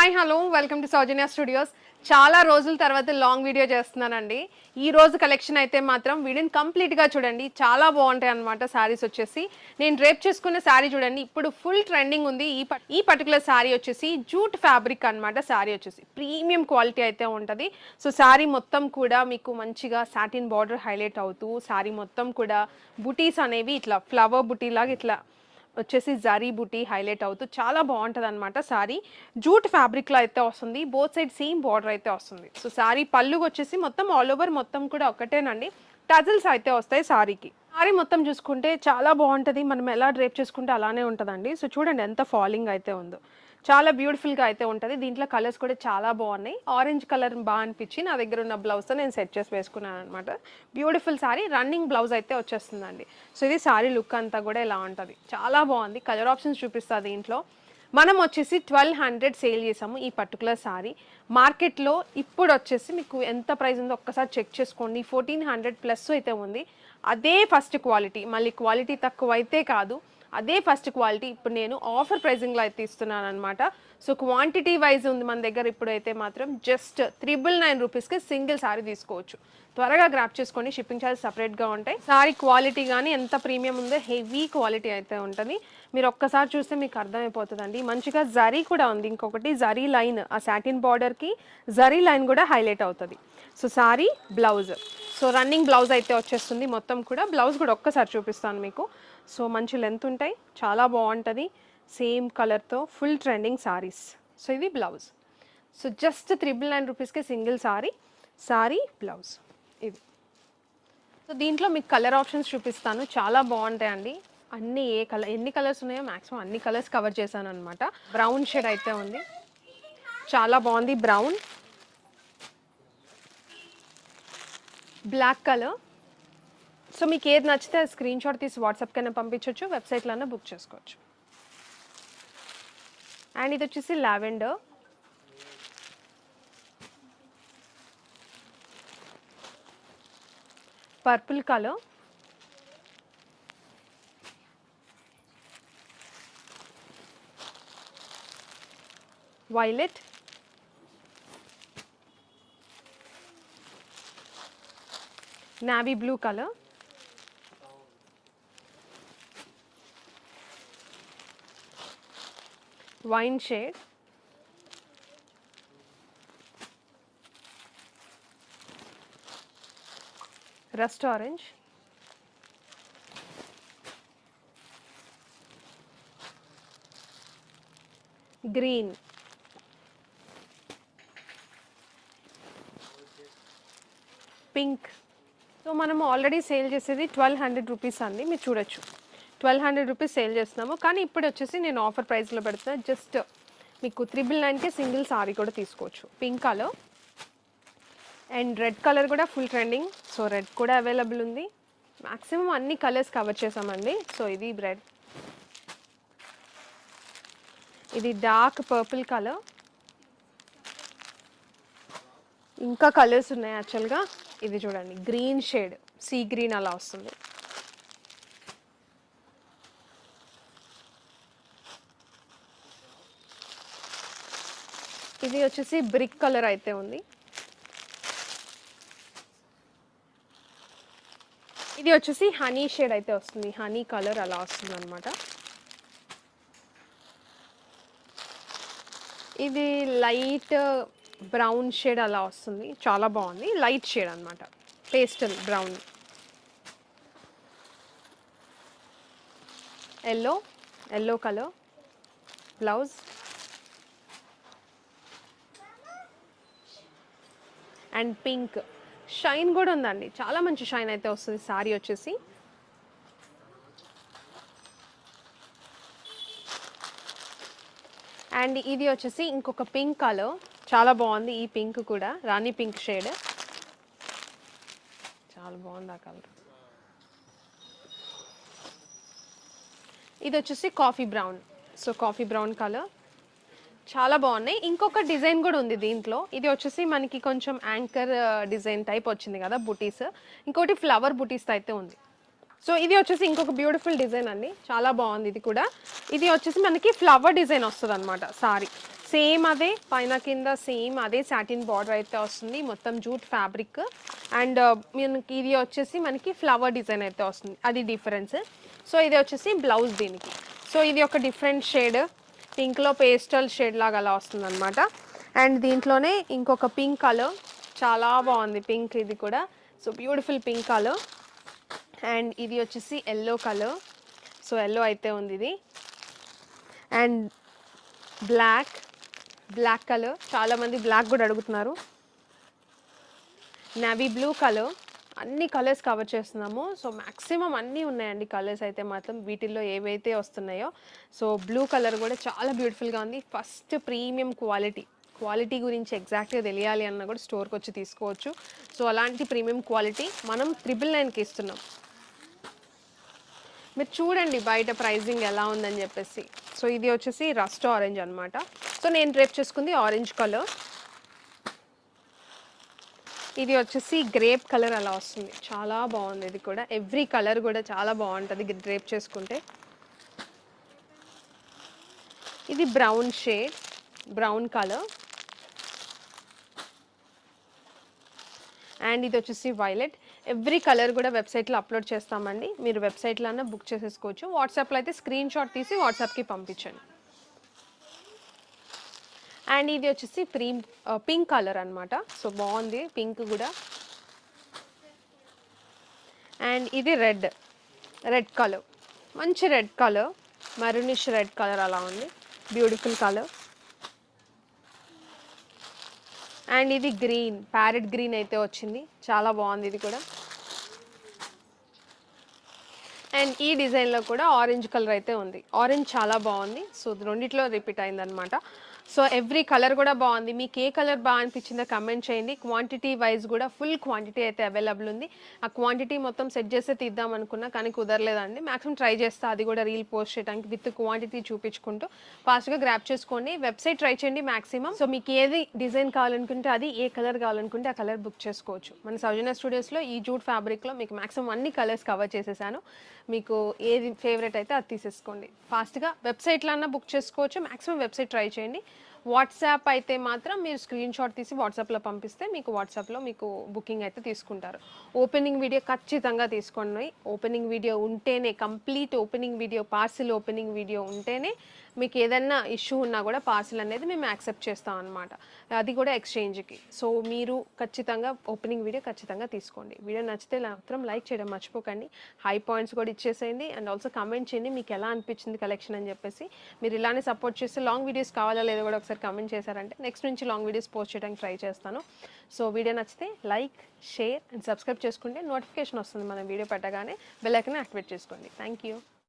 Hi hello welcome to Soujanya studios. చాలా రోజుల తర్వాత లాంగ్ వీడియో చేస్తున్నానండి. ఈ రోజు కలెక్షన్ అయితే మాత్రం వీడియోని కంప్లీట్గా చూడండి, చాలా బాగుంటాయి అనమాట. శారీస్ వచ్చేసి నేను డ్రేప్ చేసుకున్న శారీ చూడండి, ఇప్పుడు ఫుల్ ట్రెండింగ్ ఉంది. ఈ పర్టికులర్ శారీ వచ్చేసి జూట్ ఫ్యాబ్రిక్ అనమాట. శారీ వచ్చేసి ప్రీమియం క్వాలిటీ అయితే ఉంటుంది. సో శారీ మొత్తం కూడా మీకు మంచిగా సాటిన్ బార్డర్ హైలైట్ అవుతూ, శారీ మొత్తం కూడా బుటీస్ అనేవి ఇట్లా ఫ్లవర్ బుటీ లాగా ఇట్లా వచ్చేసి జరీ బుటీ హైలైట్ అవుతూ చాలా బాగుంటుంది అనమాట. శారీ జూట్ ఫ్యాబ్రిక్లో అయితే వస్తుంది, బోత్ సైడ్ సేమ్ బార్డర్ అయితే వస్తుంది. సో శారీ పళ్ళు వచ్చేసి మొత్తం ఆల్ ఓవర్ మొత్తం కూడా ఒకటేనండి, టజిల్స్ అయితే వస్తాయి శారీకి. శారీ మొత్తం చూసుకుంటే చాలా బాగుంటుంది, మనం ఎలా డ్రేప్ చేసుకుంటే అలానే ఉంటుందండి. సో చూడండి ఎంత ఫాలింగ్ అయితే ఉందో, చాలా బ్యూటిఫుల్గా అయితే ఉంటుంది. దీంట్లో కలర్స్ కూడా చాలా బాగున్నాయి. ఆరెంజ్ కలర్ బాగా అనిపించి నా దగ్గర ఉన్న బ్లౌజ్తో నేను సెట్ చేసి వేసుకున్నాను అనమాట. బ్యూటిఫుల్ శారీ, రన్నింగ్ బ్లౌజ్ అయితే వచ్చేస్తుందండి. సో ఇది శారీ లుక్ అంతా కూడా ఇలా ఉంటుంది, చాలా బాగుంది. కలర్ ఆప్షన్స్ చూపిస్తుంది దీంట్లో. మనం వచ్చేసి 1200 సేల్ చేసాము ఈ పర్టికులర్ శారీ. మార్కెట్లో ఇప్పుడు వచ్చేసి మీకు ఎంత ప్రైస్ ఉందో ఒక్కసారి చెక్ చేసుకోండి. 1400 ప్లస్ అయితే ఉంది. అదే ఫస్ట్ క్వాలిటీ, మళ్ళీ క్వాలిటీ తక్కువ అయితే కాదు, అదే ఫస్ట్ క్వాలిటీ ఇప్పుడు నేను ఆఫర్ ప్రైజింగ్లో అయితే ఇస్తున్నాను అనమాట. సో క్వాంటిటీ వైజ్ ఉంది మన దగ్గర. ఇప్పుడైతే మాత్రం జస్ట్ 999 రూపీస్కి సింగిల్ శారీ తీసుకోవచ్చు. త్వరగా గ్రాప్ చేసుకోండి, షిప్పింగ్ ఛార్జ్ సపరేట్గా ఉంటాయి. శారీ క్వాలిటీ కానీ ఎంత ప్రీమియం ఉందో, హెవీ క్వాలిటీ అయితే ఉంటుంది. మీరు ఒక్కసారి చూస్తే మీకు అర్థమైపోతుందండి. మంచిగా జరీ కూడా ఉంది, ఇంకొకటి జరీ లైన్, ఆ సాటిన్ బార్డర్కి జరీ లైన్ కూడా హైలైట్ అవుతుంది. So sari blouse, so running blouse అయితే వచ్చేస్తుంది మొత్తం కూడా. బ్లౌజ్ కూడా ఒక్కసారి చూపిస్తాను మీకు. సో మంచి లెంత్ ఉంటాయి, చాలా బాగుంటుంది. సేమ్ కలర్తో ఫుల్ ట్రెండింగ్ శారీస్. సో ఇది బ్లౌజ్. సో జస్ట్ 999 రూపీస్కి సింగిల్ శారీ, శారీ బ్లౌజ్ ఇది. సో దీంట్లో మీకు కలర్ ఆప్షన్స్ చూపిస్తాను, చాలా బాగుంటాయండి. అన్ని ఎన్ని కలర్స్ ఉన్నాయో మ్యాక్సిమం అన్ని కలర్స్ కవర్ చేశాను అనమాట. బ్రౌన్ షేడ్ అయితే ఉంది, చాలా బాగుంది. Brown, black colour. సో మీకు ఏది నచ్చితే స్క్రీన్ షాట్ తీసి వాట్సాప్ కైనా పంపించవచ్చు, వెబ్సైట్లోనే బుక్ చేసుకోవచ్చు. అండ్ ఇది వచ్చేసి lavender, purple colour, violet, navy blue colour, wine shade, rust orange, green, pink. So మనం ఆల్రెడీ సేల్ చేసేది 1200 రూపీస్ అండి, మీరు చూడొచ్చు. 1200 రూపీస్ సేల్ చేస్తున్నాము, కానీ ఇప్పుడు వచ్చేసి నేను ఆఫర్ ప్రైస్లో పెడుతున్నా. జస్ట్ మీకు 999కి సింగిల్ సారీ కూడా తీసుకోవచ్చు. Pink colour and red colour కూడా ఫుల్ ట్రెండింగ్. సో రెడ్ కూడా అవైలబుల్ ఉంది. మ్యాక్సిమం అన్ని కలర్స్ కవర్ చేసామండి. సో ఇది రెడ్, ఇది డార్క్ పర్పుల్ కలర్, ఇంకా కలర్స్ ఉన్నాయి యాక్చువల్గా. ఇది చూడండి గ్రీన్ షేడ్, సీ గ్రీన్ అలా వస్తుంది. ఇది వచ్చేసి బ్రిక్ కలర్ అయితే ఉంది. ఇది వచ్చేసి హనీ షేడ్ అయితే వస్తుంది, హనీ కలర్ అలా వస్తుంది అనమాట. ఇది లైట్ బ్రౌన్ షేడ్ అలా వస్తుంది, చాలా బాగుంది. లైట్ షేడ్ అనమాట, pastel brown. Yellow colour blouse, and pink. Shine కూడా ఉందండి, చాలా మంచి షైన్ అయితే వస్తుంది శారీ వచ్చేసి. అండ్ ఇది వచ్చేసి ఇంకొక పింక్ కలర్, చాలా బాగుంది. ఈ పింక్ కూడా రాణి పింక్ షేడ్, చాలా బాగుంది ఆ కలర్. ఇది వచ్చేసి coffee brown. So coffee brown colour, చాలా బాగున్నాయి. ఇంకొక డిజైన్ కూడా ఉంది దీంట్లో. ఇది వచ్చేసి మనకి కొంచెం యాంకర్ డిజైన్ టైప్ వచ్చింది కదా బుటీస్, ఇంకోటి ఫ్లవర్ బుటీస్ అయితే ఉంది. సో ఇది వచ్చేసి ఇంకొక బ్యూటిఫుల్ డిజైన్ అండి, చాలా బాగుంది ఇది కూడా. ఇది వచ్చేసి మనకి ఫ్లవర్ డిజైన్ వస్తుంది అనమాట సారీ. సేమ్ అదే పైన కింద సేమ్ అదే సాటిన్ బార్డర్ అయితే వస్తుంది, మొత్తం జూట్ ఫ్యాబ్రిక్. అండ్ మనకి ఇది వచ్చేసి మనకి ఫ్లవర్ డిజైన్ అయితే వస్తుంది, అది డిఫరెన్స్. సో ఇది వచ్చేసి బ్లౌజ్ దీనికి. సో ఇది ఒక డిఫరెంట్ షేడ్, పింక్లో పేస్టల్ షేడ్ లాగా అలా వస్తుంది అనమాట. అండ్ దీంట్లోనే ఇంకొక పింక్ కలర్, చాలా బాగుంది పింక్ ఇది కూడా. So beautiful pink colour. And ఇది వచ్చేసి ఎల్లో కలర్, సో ఎల్లో అయితే ఉంది ఇది. అండ్ బ్లాక్ కలర్, చాలామంది బ్లాక్ కూడా అడుగుతున్నారు. నేవీ బ్లూ కలర్, అన్ని కలర్స్ కవర్ చేస్తున్నాము. సో మ్యాక్సిమం అన్నీ ఉన్నాయండి కలర్స్ అయితే మాత్రం, వీటిల్లో ఏవైతే వస్తున్నాయో. సో బ్లూ కలర్ కూడా చాలా బ్యూటిఫుల్గా ఉంది. ఫస్ట్ ప్రీమియం క్వాలిటీ గురించి ఎగ్జాక్ట్గా తెలియాలి అన్న కూడా స్టోర్కి వచ్చి తీసుకోవచ్చు. సో అలాంటి ప్రీమియం క్వాలిటీ మనం 999కి ఇస్తున్నాం. మీరు చూడండి బయట ప్రైజింగ్ ఎలా ఉందని చెప్పేసి. సో ఇది వచ్చేసి రస్ట్ ఆరెంజ్ అనమాట. సో నేను డ్రేప్ చేసుకుంది ఆరెంజ్ కలర్. ఇది వచ్చేసి గ్రేప్ కలర్ అలా వస్తుంది, చాలా బాగుంది ఇది కూడా. ఎవ్రీ కలర్ కూడా చాలా బాగుంటుంది డ్రేప్ చేసుకుంటే. ఇది brown shade, brown colour. And ఇది వచ్చేసి వైలెట్. ఎవ్రీ కలర్ కూడా వెబ్సైట్లో అప్లోడ్ చేస్తామండి, మీరు వెబ్సైట్లో అన్న బుక్ చేసేసుకోవచ్చు. వాట్సాప్లో అయితే స్క్రీన్ షాట్ తీసి వాట్సాప్కి పంపించండి. అండ్ ఇది వచ్చేసి పింక్ కలర్ అనమాట. సో బాగుంది పింక్ కూడా. అండ్ ఇది రెడ్ కలర్, మంచి red colour, maroonish red colour అలా ఉంది, బ్యూటిఫుల్ కలర్. అండ్ ఇది గ్రీన్, ప్యారెట్ గ్రీన్ అయితే వచ్చింది, చాలా బాగుంది ఇది కూడా. అండ్ ఈ డిజైన్లో కూడా ఆరెంజ్ కలర్ అయితే ఉంది, ఆరెంజ్ చాలా బాగుంది. సో రెండిట్లో రిపీట్ అయిందనమాట. సో ఎవ్రీ కలర్ కూడా బాగుంది. మీకు ఏ కలర్ బాగా అనిపించిందో కమెంట్ చేయండి. క్వాంటిటీ వైజ్ కూడా ఫుల్ క్వాంటిటీ అయితే అవైలబుల్ ఉంది. ఆ క్వాంటిటీ మొత్తం సెట్ చేస్తే తీద్దాం అనుకున్నా కానీ కుదరలేదండి. మ్యాక్సిమం ట్రై చేస్తా అది కూడా రీల్ పోస్ట్ చేయడానికి విత్ క్వాంటిటీ చూపించుకుంటూ. ఫాస్ట్గా గ్రాప్ చేసుకోండి, వెబ్సైట్ ట్రై చేయండి మ్యాక్సిమం. సో మీకు ఏది డిజైన్ కావాలనుకుంటే అది, ఏ కలర్ కావాలనుకుంటే ఆ కలర్ బుక్ చేసుకోవచ్చు. మన సౌజన్య స్టూడియోస్లో ఈ జూట్ ఫ్యాబ్రిక్లో మీకు మ్యాక్సిమం అన్ని కలర్స్ కవర్ చేసేసాను. మీకు ఏది ఫేవరెట్ అయితే అది తీసేసుకోండి. ఫాస్ట్గా వెబ్సైట్లో అన్నా బుక్ చేసుకోవచ్చు, మ్యాక్సిమం వెబ్సైట్ ట్రై చేయండి. వాట్సాప్ అయితే మాత్రం మీరు స్క్రీన్ షాట్ తీసి వాట్సాప్లో పంపిస్తే మీకు వాట్సాప్లో మీకు బుకింగ్ అయితే తీసుకుంటారు. ఓపెనింగ్ వీడియో ఖచ్చితంగా తీసుకోండి. ఓపెనింగ్ వీడియో ఉంటేనే, complete opening video, parcel opening video ఉంటేనే మీకు ఏదన్నా ఇష్యూ ఉన్నా కూడా పార్సిల్ అనేది మేము యాక్సెప్ట్ చేస్తాం అనమాట, అది కూడా ఎక్స్చేంజ్కి. సో మీరు ఖచ్చితంగా ఓపెనింగ్ వీడియో ఖచ్చితంగా తీసుకోండి. వీడియో నచ్చితే మాత్రం లైక్ చేయడం మర్చిపోకండి. హై పాయింట్స్ కూడా ఇచ్చేసేయండి. అండ్ ఆల్సో కమెంట్ చేయండి మీకు ఎలా అనిపించింది కలెక్షన్ అని చెప్పేసి. మీరు ఇలానే సపోర్ట్ చేస్తే లాంగ్ వీడియోస్ కావాలా లేదో కూడా ఒకసారి కమెంట్ చేశారంటే నెక్స్ట్ నుంచి లాంగ్ వీడియోస్ పోస్ట్ చేయడానికి ట్రై చేస్తాను. సో వీడియో నచ్చితే లైక్, షేర్ అండ్ సబ్స్క్రైబ్ చేసుకుంటే నోటిఫికేషన్ వస్తుంది మనం వీడియో పెట్టగానే. బెల్ ఐకాన్ యాక్టివేట్ చేసుకోండి. Thank you.